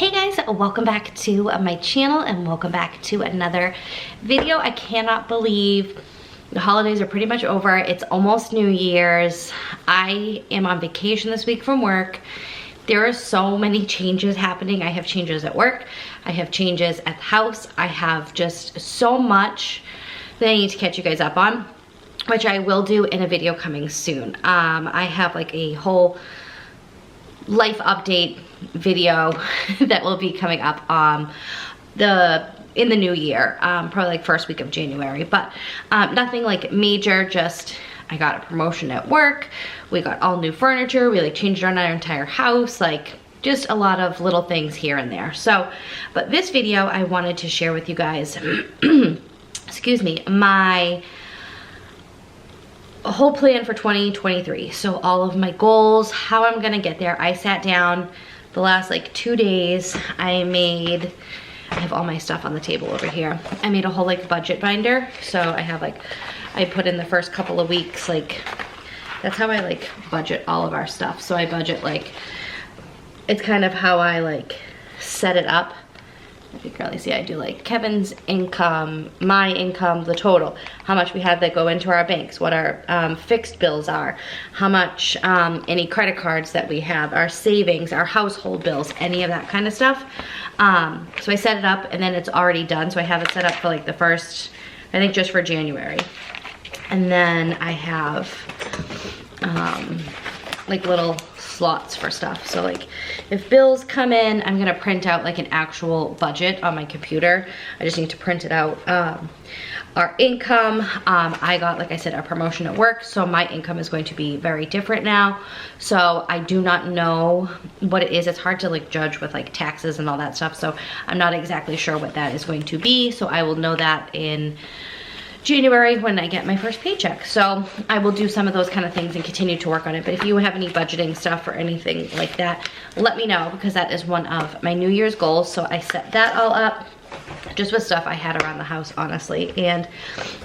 Hey guys, welcome back to my channel and welcome back to another video. I cannot believe the holidays are pretty much over. It's almost New Year's. I am on vacation this week from work. There are so many changes happening. I have changes at work. I have changes at the house. I have just so much that I need to catch you guys up on, which I will do in a video coming soon. I have like a whole life update video that will be coming up in the new year, probably like first week of January, but nothing like major. Just I got a promotion at work, we got all new furniture, we like changed our entire house, like just a lot of little things here and there. So but this video I wanted to share with you guys excuse me, my whole plan for 2023. So all of my goals, how I'm gonna get there. I sat down the last like 2 days. I have all my stuff on the table over here. I made a whole like budget binder. So I have like, I put in the first couple of weeks, like that's how I like budget all of our stuff. So I budget like, it's kind of how I like set it up. If you can really see, I do like Kevin's income, my income, the total, how much we have that go into our banks, what our fixed bills are, how much any credit cards that we have, our savings, our household bills, any of that kind of stuff. So I set it up and then it's already done. So I have it set up for like the first, I think just for January. And then I have like little slots for stuff. So like if bills come in, I'm gonna print out like an actual budget on my computer. I just need to print it out. Our income, I got, like I said, a promotion at work, so my income is going to be very different now. So I do not know what it is. It's hard to like judge with like taxes and all that stuff. So I'm not exactly sure what that is going to be. So I will know that in January when I get my first paycheck. So I will do some of those kind of things and continue to work on it. But if you have any budgeting stuff or anything like that, let me know, because that is one of my New Year's goals. So I set that all up just with stuff I had around the house, honestly. And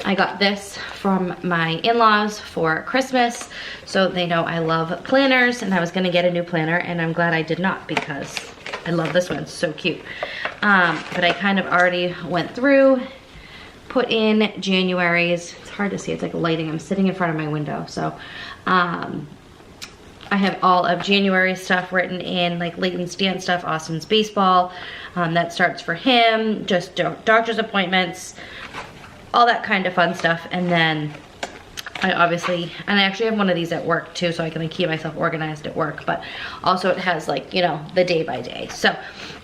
I got this from my in-laws for Christmas, so they know I love planners, and I was gonna get a new planner and I'm glad I did not, because I love this one, it's so cute. But I kind of already went through, put in January's. It's hard to see, it's like lighting. I'm sitting in front of my window. So I have all of January's stuff written in, like Leighton's dance stuff, Austin's baseball, that starts for him, just doctor's appointments, all that kind of fun stuff. And then I obviously, and I actually have one of these at work too, so I can like keep myself organized at work, but also it has like, you know, the day by day. So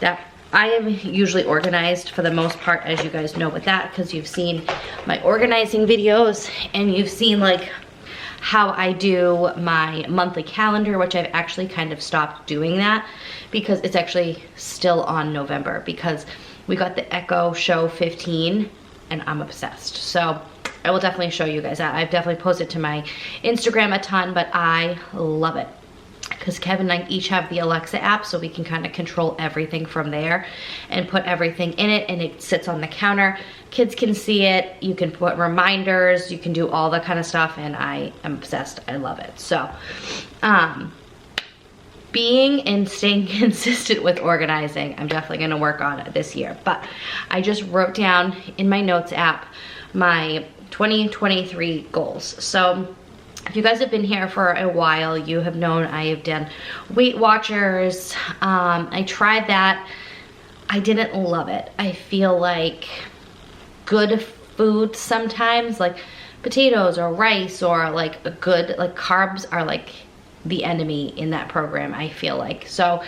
that I am usually organized for the most part, as you guys know with that, because you've seen my organizing videos and you've seen like how I do my monthly calendar, which I've actually kind of stopped doing that because it's actually still on November, because we got the Echo Show 15 and I'm obsessed. So I will definitely show you guys that. I've definitely posted to my Instagram a ton, but I love it, because Kevin and I each have the Alexa app, so we can kind of control everything from there and put everything in it, and it sits on the counter. Kids can see it, you can put reminders, you can do all that kind of stuff, and I am obsessed. I love it. So being and staying consistent with organizing, I'm definitely gonna work on it this year. But I just wrote down in my notes app my 2023 goals. So if you guys have been here for a while, you have known I have done Weight Watchers. I tried that. I didn't love it. I feel like good food sometimes, like potatoes or rice or like a good, like carbs are like the enemy in that program, I feel like. So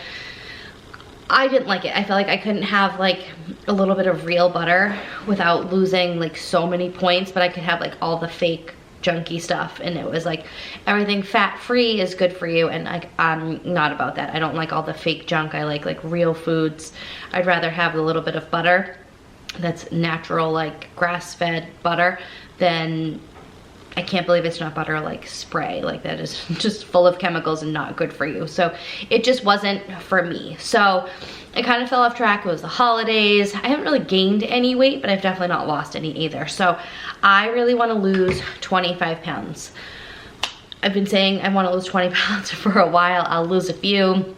I didn't like it. I felt like I couldn't have like a little bit of real butter without losing like so many points, but I could have like all the fake junky stuff, and it was like everything fat-free is good for you, and like I'm not about that. I don't like all the fake junk. I like real foods. I'd rather have a little bit of butter that's natural, like grass-fed butter, than, I can't believe it's not butter, like spray, like that is just full of chemicals and not good for you. So it just wasn't for me. So I kind of fell off track. It was the holidays. I haven't really gained any weight, but I've definitely not lost any either. So I really want to lose 25 pounds. I've been saying I want to lose 20 pounds for a while. I'll lose a few,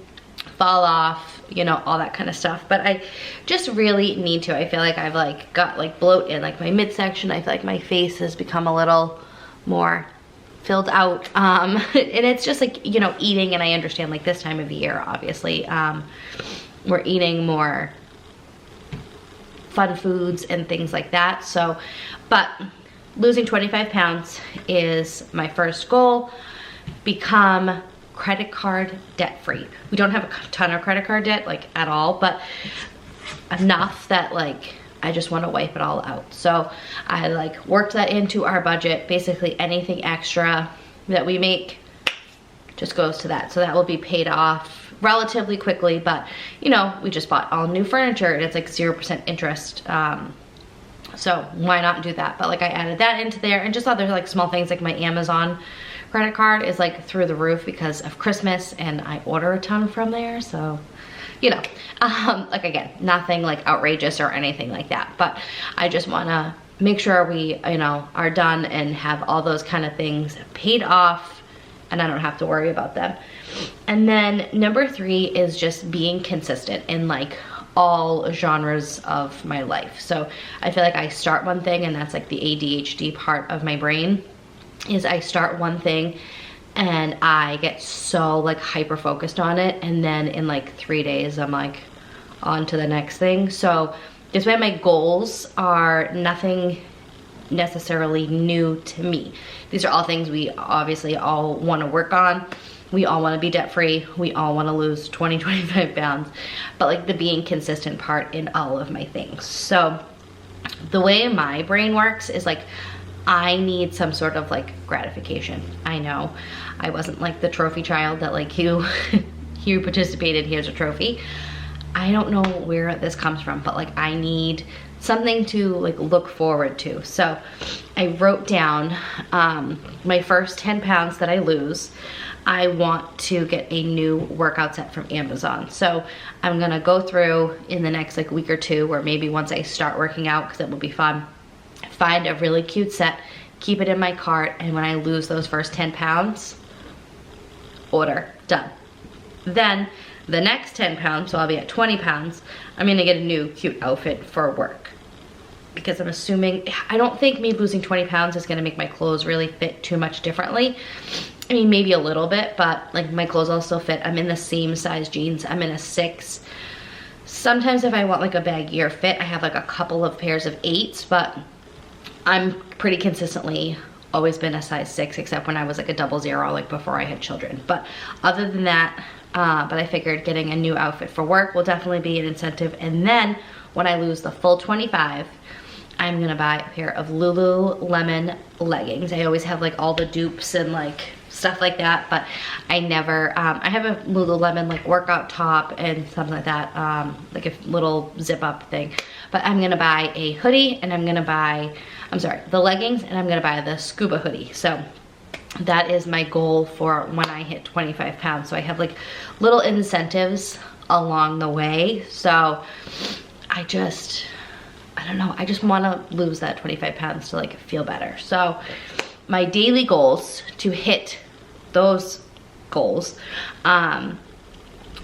fall off, you know, all that kind of stuff. But I just really need to. I feel like I've like got like bloat in like my midsection. I feel like my face has become a little more filled out. And it's just like, you know, eating, and I understand like this time of year, obviously, we're eating more fun foods and things like that. So, but losing 25 pounds is my first goal. Become credit card debt free. We don't have a ton of credit card debt, like at all, but enough that like I just want to wipe it all out. So I like worked that into our budget. Basically anything extra that we make just goes to that. So that will be paid off relatively quickly, but you know, we just bought all new furniture and it's like 0% interest. So why not do that? But like I added that into there, and just other like small things, like my Amazon credit card is like through the roof because of Christmas, and I order a ton from there. So, you know, like again, nothing like outrageous or anything like that, but I just want to make sure we, you know, are done and have all those kind of things paid off, and I don't have to worry about them. And then number 3 is just being consistent in like all genres of my life. So I feel like I start one thing, and that's like the ADHD part of my brain, is I start one thing and I get so like hyper focused on it, and then in like 3 days I'm like on to the next thing. So this way my goals are nothing necessarily new to me. These are all things we obviously all want to work on. We all want to be debt free. We all want to lose 20-25 pounds, but like the being consistent part in all of my things. So the way my brain works is like I need some sort of like gratification. I know I wasn't like the trophy child that like you participated, here's a trophy. I don't know where this comes from, but like I need something to like look forward to. So I wrote down my first 10 pounds that I lose. I want to get a new workout set from Amazon. So I'm gonna go through in the next like week or two, or maybe once I start working out, because it will be fun, find a really cute set, keep it in my cart, and when I lose those first 10 pounds, order, done. Then the next 10 pounds, so I'll be at 20 pounds, I'm gonna get a new cute outfit for work. Because I'm assuming, I don't think me losing 20 pounds is gonna make my clothes really fit too much differently. I mean, maybe a little bit, but like my clothes all still fit. I'm in the same size jeans. I'm in a 6. Sometimes if I want like a baggier fit, I have like a couple of pairs of 8s, but I'm pretty consistently always been a size 6, except when I was like a 00, like before I had children. But other than that, but I figured getting a new outfit for work will definitely be an incentive. And then when I lose the full 25, I'm gonna buy a pair of Lululemon leggings. I always have like all the dupes and like stuff like that, but I never, I have a Lululemon like workout top and something like that, like a little zip up thing. But I'm gonna buy a hoodie, and I'm gonna buy, the leggings, and I'm gonna buy the scuba hoodie. So that is my goal for when I hit 25 pounds. So I have like little incentives along the way. So I don't know, I just wanna lose that 25 pounds to like feel better. So my daily goals to hit those goals, I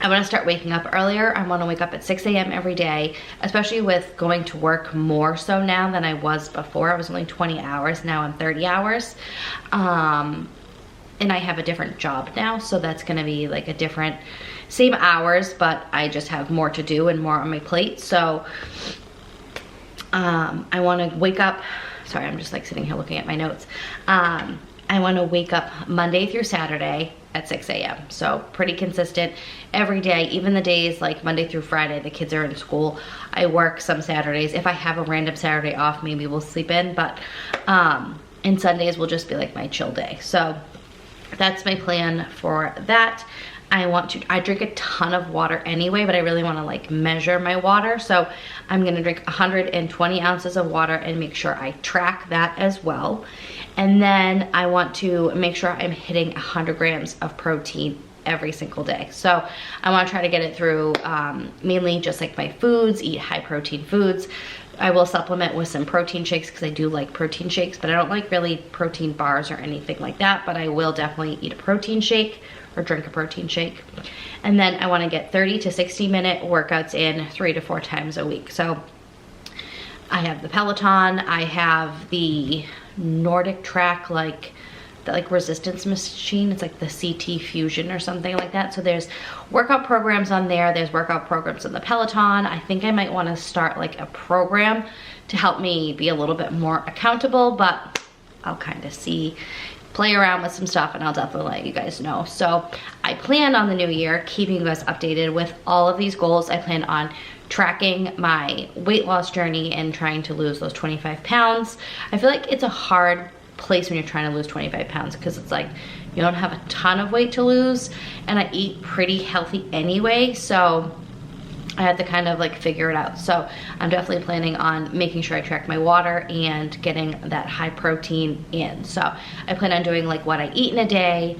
want to start waking up earlier. I want to wake up at 6 a.m. every day, especially with going to work more so now than I was before. I was only 20 hours, now I'm 30 hours. And I have a different job now, so that's going to be like a different, same hours, but I just have more to do and more on my plate. So I want to wake up, sorry, I'm just like sitting here looking at my notes. I want to wake up Monday through Saturday at 6 a.m. So pretty consistent every day, even the days like Monday through Friday, the kids are in school. I work some Saturdays. If I have a random Saturday off, maybe we'll sleep in, but and Sundays will just be like my chill day. So that's my plan for that. I drink a ton of water anyway, but I really want to like measure my water. So I'm going to drink 120 ounces of water and make sure I track that as well. And then I want to make sure I'm hitting 100 grams of protein every single day. So I want to try to get it through mainly just like my foods, eat high protein foods. I will supplement with some protein shakes because I do like protein shakes, but I don't like really protein bars or anything like that, but I will definitely eat a protein shake or drink a protein shake. And then I wanna get 30 to 60 minute workouts in 3 to 4 times a week. So I have the Peloton, I have the Nordic Track, the resistance machine. It's like the CT Fusion or something like that. So there's workout programs on there. There's workout programs on the Peloton. I think I might want to start like a program to help me be a little bit more accountable, but I'll kind of play around with some stuff, and I'll definitely let you guys know. So I plan on the new year keeping you guys updated with all of these goals. I plan on tracking my weight loss journey and trying to lose those 25 pounds. I feel like it's a hard place when you're trying to lose 25 pounds because it's like you don't have a ton of weight to lose, and I eat pretty healthy anyway, so I had to kind of like figure it out. So I'm definitely planning on making sure I track my water and getting that high protein in. So I plan on doing like what I eat in a day,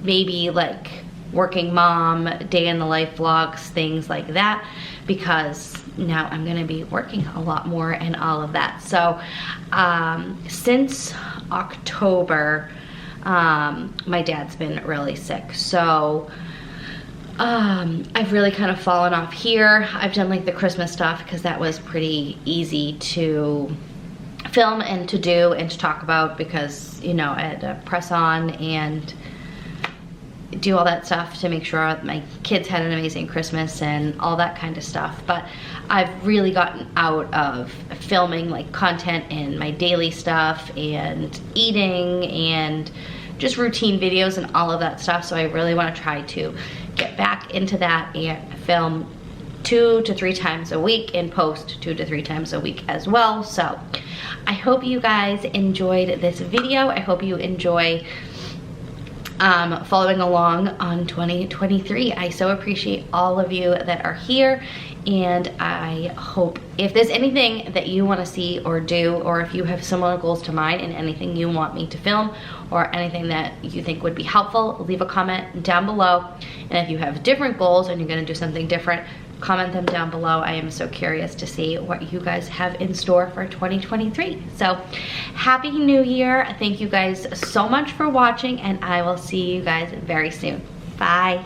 maybe like working mom, day in the life vlogs, things like that, because now I'm gonna be working a lot more and all of that. So since October, my dad's been really sick. So I've really kind of fallen off here. I've done like the Christmas stuff because that was pretty easy to film and to do and to talk about because, you know, I had to press on and do all that stuff to make sure my kids had an amazing Christmas and all that kind of stuff. But I've really gotten out of filming like content in my daily stuff and eating and just routine videos and all of that stuff. So I really want to try to get back into that and film 2 to 3 times a week and post 2 to 3 times a week as well. So I hope you guys enjoyed this video. I hope you enjoy following along on 2023. I so appreciate all of you that are here, and I hope if there's anything that you want to see or do, or if you have similar goals to mine and anything you want me to film or anything that you think would be helpful, leave a comment down below. And if you have different goals and you're going to do something different, comment them down below. I am so curious to see what you guys have in store for 2023. So happy new year. Thank you guys so much for watching, and I will see you guys very soon. Bye.